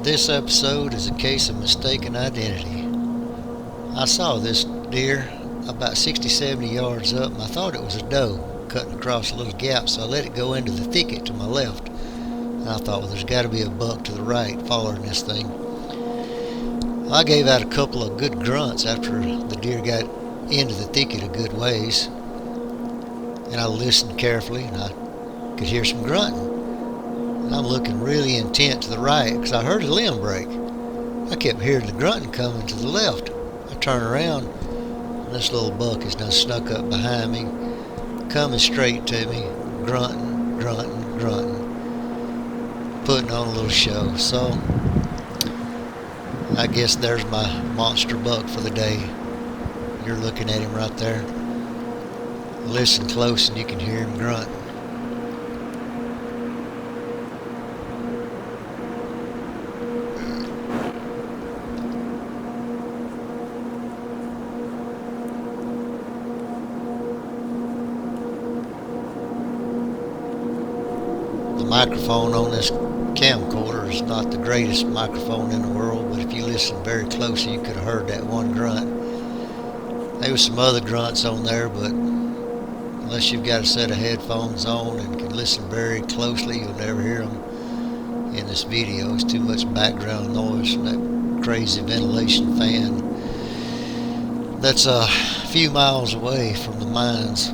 This episode is a case of mistaken identity. I saw this deer about 60-70 yards up, and I thought it was a doe cutting across a little gap, so I let it go into the thicket to my left. And I thought, well, there's got to be a buck to the right following this thing. I gave out a couple of good grunts after the deer got into the thicket a good ways, and I listened carefully, and I could hear some grunting. And I'm looking really intent to the right because I heard a limb break. I kept hearing the grunting coming to the left. I turn around, and this little buck is now snuck up behind me, coming straight to me, grunting, grunting, grunting, putting on a little show. So I guess there's my monster buck for the day. You're looking at him right there. Listen close and you can hear him grunt. The microphone on this camcorder is not the greatest microphone in the world, but if you listen very closely, you could have heard that one grunt. There was some other grunts on there, but unless you've got a set of headphones on and can listen very closely, you'll never hear them in this video. It's too much background noise from that crazy ventilation fan that's a few miles away from the mines,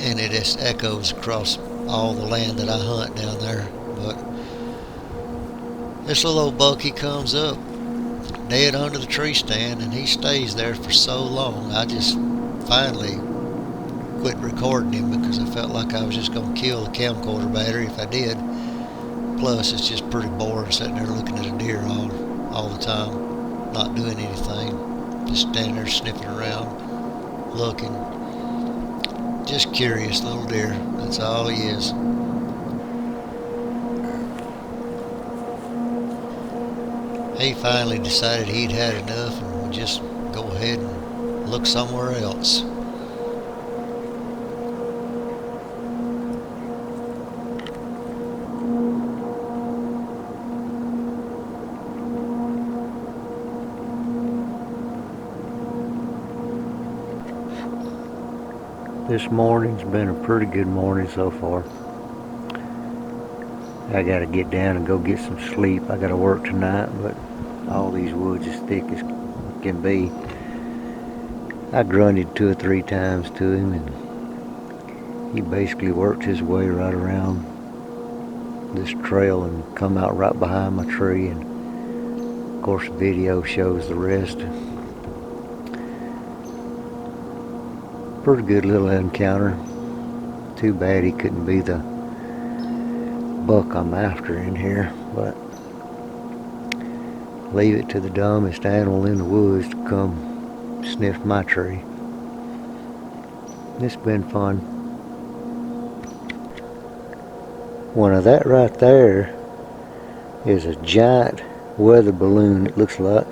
and it just echoes across all the land that I hunt down there. But this little old buck, he comes up dead under the tree stand, and he stays there for so long. I just finally quit recording him because I felt like I was just going to kill the camcorder battery if I did. Plus, it's just pretty boring sitting there looking at a deer all the time, not doing anything, just standing there sniffing around, looking. Just curious little deer, that's all he is. He finally decided he'd had enough and would just go ahead and look somewhere else. This morning's been a pretty good morning so far. I gotta get down and go get some sleep. I gotta work tonight, but all these woods as thick as can be. I grunted 2 or 3 times to him, and he basically worked his way right around this trail and come out right behind my tree, and of course the video shows the rest. Pretty good little encounter. Too bad he couldn't be the buck I'm after in here, but leave it to the dumbest animal in the woods to come sniff my tree. It's been fun. One of that right there is a giant weather balloon, it looks like.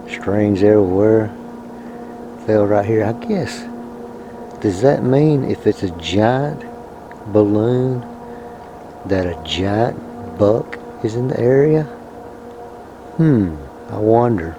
Strings everywhere. Fell right here. I guess, does that mean if it's a giant balloon that a giant buck is in the area? I wonder.